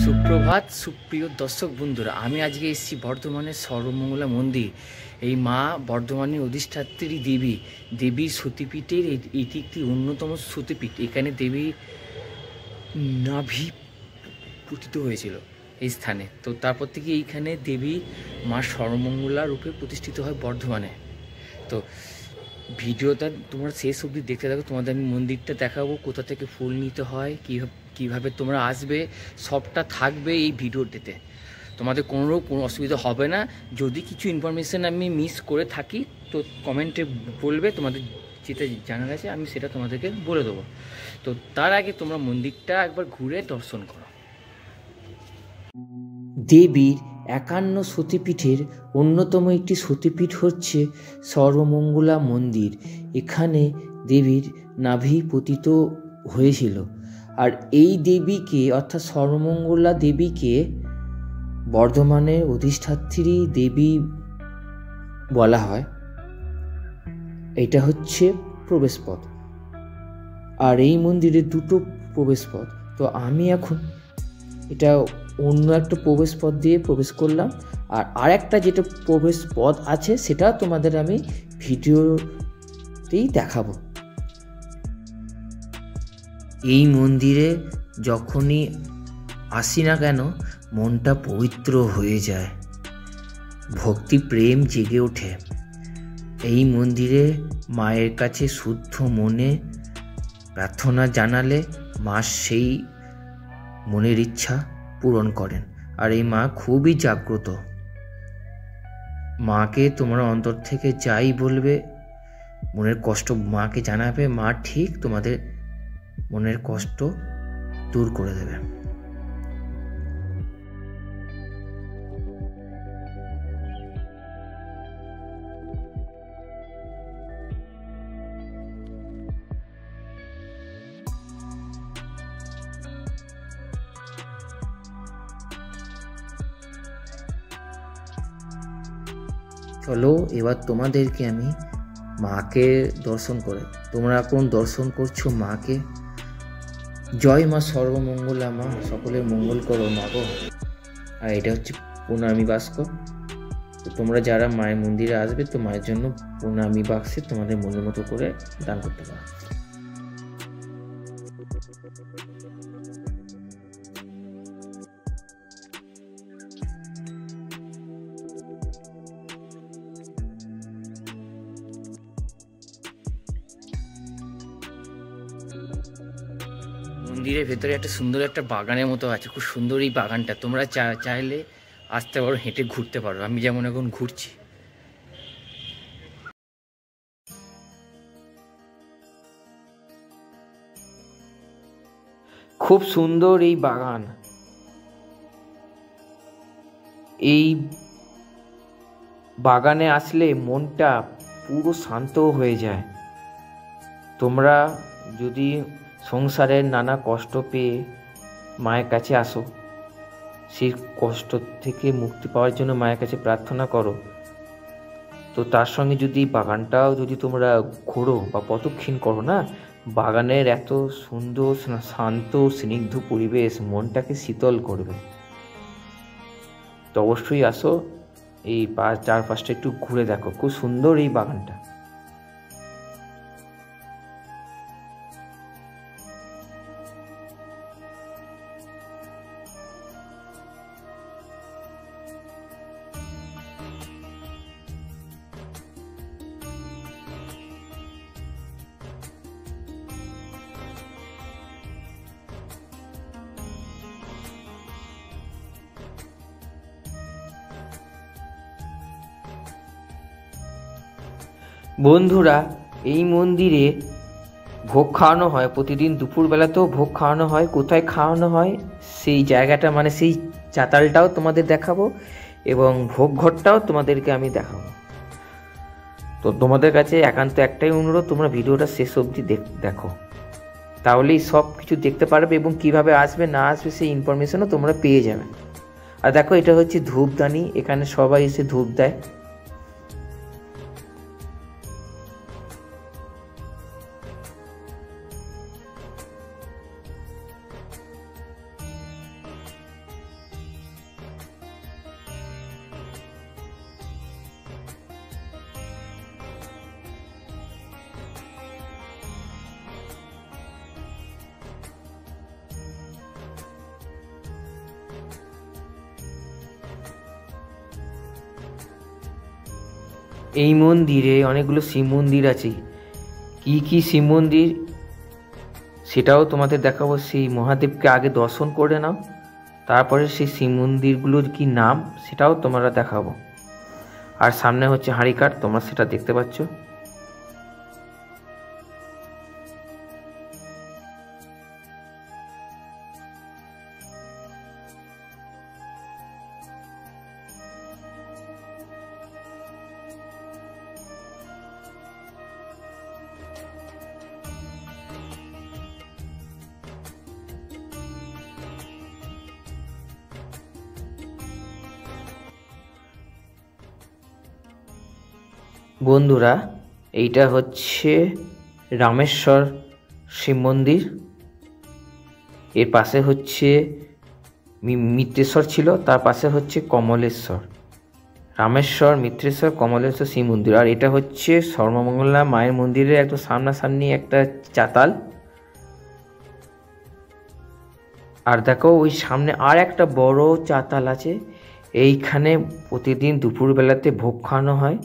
সুপ্রভাত সুপ্রিয় দর্শক বন্ধুরা, আমি আজকে এসেছি বর্ধমানের সর্বমঙ্গলা মন্দির। এই মা বর্ধমানের অধিষ্ঠাত্রী দেবী, দেবীর সতীপীঠের এটি একটি অন্যতম সতীপীঠ। এখানে দেবী নাভি পতিত হয়েছিল এই স্থানে। তো তারপর থেকে এইখানে দেবী মা সর্বমঙ্গলা রূপে প্রতিষ্ঠিত হয় বর্ধমানে। তো ভিডিওটা তোমরা শেষ অবধি দেখতে থাকো, তোমাদের আমি মন্দিরটা দেখাবো, কোথা থেকে ফুল নিতে হয়, কীভাবে তোমরা আসবে, সবটা থাকবে এই ভিডিওটিতে। তোমাদের কোনো অসুবিধা হবে না। যদি কিছু ইনফরমেশান আমি মিস করে থাকি তো কমেন্টে বলবে, তোমাদের যেটা জানার আছে আমি সেটা তোমাদেরকে বলে দেবো। তো তার আগে তোমরা মন্দিরটা একবার ঘুরে দর্শন করো। দেবীর 51 সতীপীঠের অন্যতম একটি সতীপীঠ হচ্ছে সর্বমঙ্গলা মন্দির। এখানে দেবীর নাভি পতিত হয়েছিল। আর এই দেবীকে অর্থাৎ সর্বমঙ্গলা দেবীকে বর্ধমানের অধিষ্ঠাত্রী দেবী বলা হয়। এটা হচ্ছে প্রবেশপথ, আর এই মন্দিরে দুটো প্রবেশপথ। তো আমি এখন এটা অন্য একটা প্রবেশ পথ দিয়ে প্রবেশ করলাম, আর আরেকটা যেটা প্রবেশ পথ আছে সেটা তোমাদের আমি ভিডিওতেই দেখাবো। এই মন্দিরে যখনই আসি না কেন মনটা পবিত্র হয়ে যায়, ভক্তি প্রেম জেগে ওঠে। এই মন্দিরে মায়ের কাছে শুদ্ধ মনে প্রার্থনা জানালে মা সেই মনের ইচ্ছা পূরণ করেন। আর এই মা খুবই জাগ্রত। মাকে তোমরা অন্তর থেকে যাই বলবে, মনের কষ্ট মাকে জানাবে, মা ঠিক তোমাদের মনের কষ্ট দূর করে দেবে। চলো এবার তোমাদেরকে আমি মাকে দর্শন করে, তোমরা এখন দর্শন করছো মাকে। জয় মা সর্বমঙ্গলা, মা সকলের মঙ্গল করো মা গো। আর এটা হচ্ছে প্রণামী বাস্ক। তো তোমরা যারা মায়ের মন্দিরে আসবে তো মায়ের জন্য প্রণামী বাক্সে তোমাদের মনের মতো করে দান করতে পারো। মন্দিরের ভেতরে একটা সুন্দর একটা বাগানের মতো আছে, খুব সুন্দর এই বাগানটা। তোমরা চাইলে আসতে পারো, হেঁটে ঘুরতে পারো, আমি যেমন এখন ঘুরছি। খুব সুন্দর এই বাগান। এই বাগানে আসলে মনটা পুরো শান্ত হয়ে যায়। তোমরা যদি সংসারের নানা কষ্ট পেয়ে মায়ের কাছে আসো, সেই কষ্ট থেকে মুক্তি পাওয়ার জন্য মায়ের কাছে প্রার্থনা করো, তো তার সঙ্গে যদি বাগানটাও যদি তোমরা ঘোরো বা প্রদক্ষিণ করো না, বাগানের এত সুন্দর শান্ত স্নিগ্ধ পরিবেশ মনটাকে শীতল করবে। তো অবশ্যই আসো, এই চারপাশটা একটু ঘুরে দেখো, খুব সুন্দর এই বাগানটা। বন্ধুরা, এই মন্দিরে ভোগ খাওয়ানো হয়, প্রতিদিন দুপুরবেলাতেও ভোগ খাওয়ানো হয়। কোথায় খাওয়ানো হয় সেই জায়গাটা, মানে সেই চাতালটাও তোমাদের দেখাবো। এবং ভোগ ঘরটাও তোমাদেরকে আমি দেখাবো। তো তোমাদের কাছে একান্ত একটাই অনুরোধ, তোমরা ভিডিওটা শেষ অবধি দেখো, তাহলেই সব কিছু দেখতে পারবে এবং কিভাবে আসবে না আসবে সেই ইনফরমেশনও তোমরা পেয়ে যাবে। আর দেখো, এটা হচ্ছে ধূপদানি, এখানে সবাই এসে ধূপ দেয়। এই মন্দিরে অনেকগুলো শিব মন্দির আছে, কি কি শিব মন্দির সেটাও তোমাদের দেখাবো। সেই মহাদেবকে আগে দর্শন করে নাও, তারপরে সেই শিব মন্দিরগুলোর কি নাম সেটাও তোমরা দেখাবো। আর সামনে হচ্ছে হাঁড়িকাঠ, তোমরা সেটা দেখতে পাচ্ছ। বন্ধুরা, এইটা হচ্ছে রামেশ্বর শিব মন্দির, এর পাশে হচ্ছে মিত্রেশ্বর ছিল, তার পাশে হচ্ছে কমলেশ্বর। রামেশ্বর, মিত্রেশ্বর, কমলেশ্বর শিব মন্দির। আর এটা হচ্ছে সর্বমঙ্গলা মায়ের মন্দিরের একদম সামনাসামনি একটা চাতাল। আর দেখো, ওই সামনে আর একটা বড় চাতাল আছে, এইখানে প্রতিদিন দুপুরবেলাতে ভোগ খাওয়ানো হয়,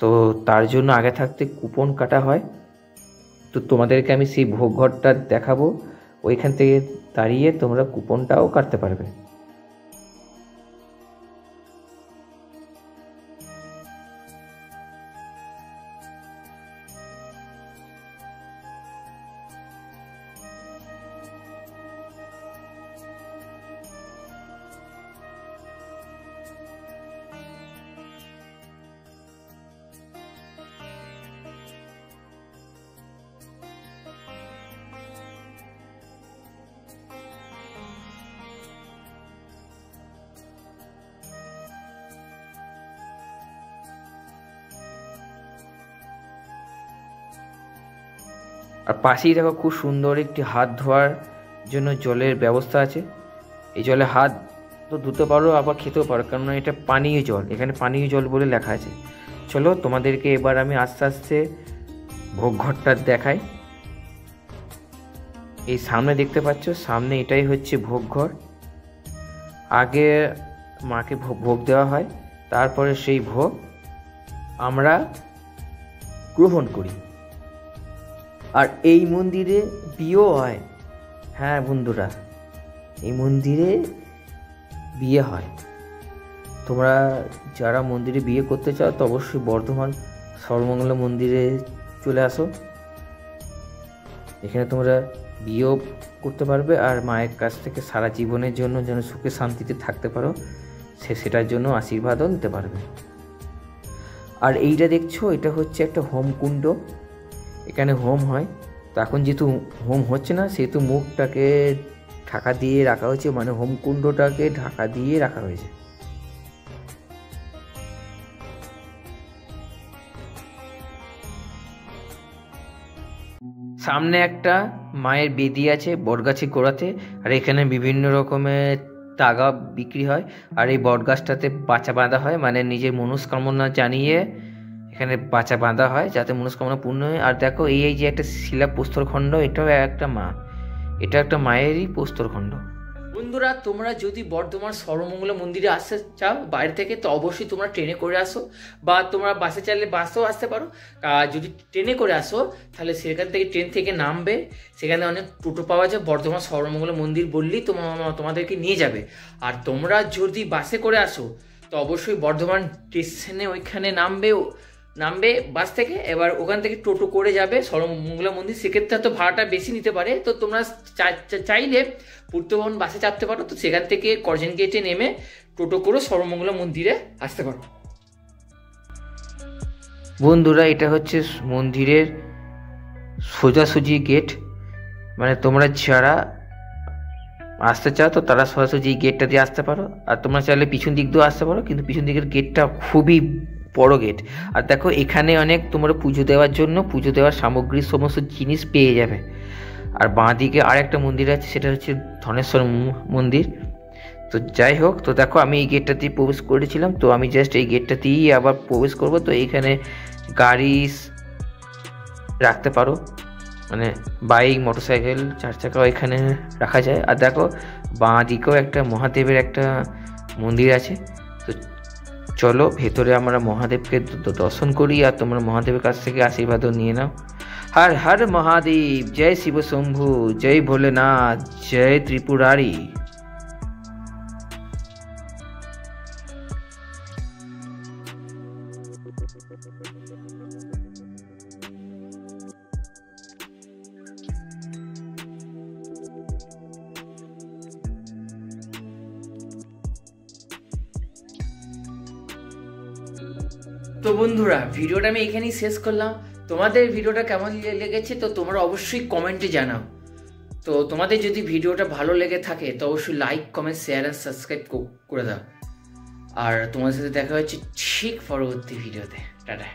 তো তার জন্য আগে থাকতে কুপন কাটা হয়। তো তোমাদেরকে আমি সেই ভোগ ঘরটা দেখাবো, ওইখান থেকে দাঁড়িয়ে তোমরা কুপনটাও কাটতে পারবে। আর পাশেই দেখো, খুব সুন্দর একটি হাত ধোয়ার জন্য জলের ব্যবস্থা আছে। এই জলে হাত তো ধুতে পারো, আবার খেতেও পারো, কেননা এটা পানীয় জল, এখানে পানীয় জল বলে লেখা আছে। চলো তোমাদেরকে এবার আমি আস্তে আস্তে ভোগ ঘরটা দেখাই। এই সামনে দেখতে পাচ্ছ, সামনে এটাই হচ্ছে ভোগ ঘর। আগে মাকে ভোগ দেওয়া হয়, তারপরে সেই ভোগ আমরা গ্রহণ করি। আর এই মন্দিরে বিয়েও হয়। হ্যাঁ বন্ধুরা, এই মন্দিরে বিয়ে হয়। তোমরা যারা মন্দিরে বিয়ে করতে চাও তো অবশ্যই বর্ধমান সর্বমঙ্গলা মন্দিরে চলে আসো, এখানে তোমরা বিয়েও করতে পারবে আর মায়ের কাছ থেকে সারা জীবনের জন্য যেন সুখে শান্তিতে থাকতে পারো সেটার জন্য আশীর্বাদও নিতে পারবে। আর এইটা দেখছো, এটা হচ্ছে একটা হোমকুণ্ড, এখানে হোম হয়। তো এখন যেহেতু হোম হচ্ছে না, সেহেতু মুখটাকে ঢাকা দিয়ে রাখা হয়েছে, মানে হোমকুণ্ডটাকে ঢাকা দিয়ে রাখা হয়েছে। সামনে একটা মায়ের বেদি আছে বটগাছের গোড়াতে, আর এখানে বিভিন্ন রকমের তাগা বিক্রি হয়। আর এই বটগাছটাতে বাঁচা বাঁধা হয়, মানে নিজের মনস্কামনা জানিয়ে এখানে বাঁচা বাঁধা হয় যাতে মনস্কামনা পূর্ণ হয়। আর দেখো, এই যে একটা শিলা প্রস্তরখণ্ড, এটাও একটা মা, এটা একটা মায়েরই প্রস্তরখণ্ড। বন্ধুরা, তোমরা যদি বর্ধমান সর্বমঙ্গলা মন্দিরে আসতে চাও বাইরে থেকে, তো অবশ্যই তোমরা ট্রেনে করে আসো, বা তোমরা বাসে চাইলে বাসেও আসতে পারো। আর যদি ট্রেনে করে আসো তাহলে সেখান থেকে ট্রেন থেকে নামবে, সেখানে অনেক টোটো পাওয়া যায়, বর্ধমান সর্বমঙ্গলা মন্দির বললেই তোমাদেরকে নিয়ে যাবে। আর তোমরা যদি বাসে করে আসো তো অবশ্যই বর্ধমান স্টেশনে ওইখানে নামবে বাস থেকে, এবার ওখান থেকে টোটো করে যাবে সর্বমঙ্গলা মন্দির। সেক্ষেত্রে তো ভাড়াটা বেশি নিতে পারে, তো তোমরা চাইলে পূর্তবহন বাসে চাপতে পারো। তো সেখান থেকে করজন গেটে নেমে টোটো করে সর্বমঙ্গলা মন্দিরে আসতে পারো। বন্ধুরা, এটা হচ্ছে মন্দিরের সোজাসুজি গেট, মানে তোমরা যারা আসতে চাও তো তারা সোজাসুজি গেটটা দিয়ে আসতে পারো, আর তোমরা চাইলে পিছন দিক দিয়েও আসতে পারো, কিন্তু পিছন দিকের গেটটা খুবই বড় গেট। আর দেখো এখানে অনেক তোমরা পুজো দেওয়ার জন্য পুজো দেওয়ার সামগ্রী সমস্ত জিনিস পেয়ে যাবে। আর বাঁ দিকে আর একটা মন্দির আছে, সেটা হচ্ছে ধনেশ্বর মন্দির। তো যাই হোক, তো দেখো আমি এই গেটটা দিয়ে প্রবেশ করেছিলাম, তো আমি জাস্ট এই গেটটা দিয়েই আবার প্রবেশ করব। তো এইখানে গাড়ি রাখতে পারো, মানে বাইক মোটরসাইকেল 4 চাকাও এখানে রাখা যায়। আর দেখো বাঁ দিকেও একটা মহাদেবের একটা মন্দির আছে। তো চলো ভেতরে আমরা মহাদেবকে দর্শন করি, আর তোমরা মহাদেবের কাছ থেকে আশীর্বাদও নিয়ে নাও। হর হর মহাদেব, জয় শিব শম্ভু, জয় ভোলেনাথ, জয় ত্রিপুরারি। তো বন্ধুরা, ভিডিওটা আমি এখানেই শেষ করলাম। তোমাদের ভিডিওটা কেমন লেগেছে তো তোমরা অবশ্যই কমেন্টে জানাও। তো তোমাদের যদি ভিডিওটা ভালো লেগে থাকে তো অবশ্যই লাইক, কমেন্ট, শেয়ার আর সাবস্ক্রাইব করে দাও। আর তোমাদের সাথে দেখা হচ্ছে ঠিক পরবর্তী ভিডিওতে। টাটা।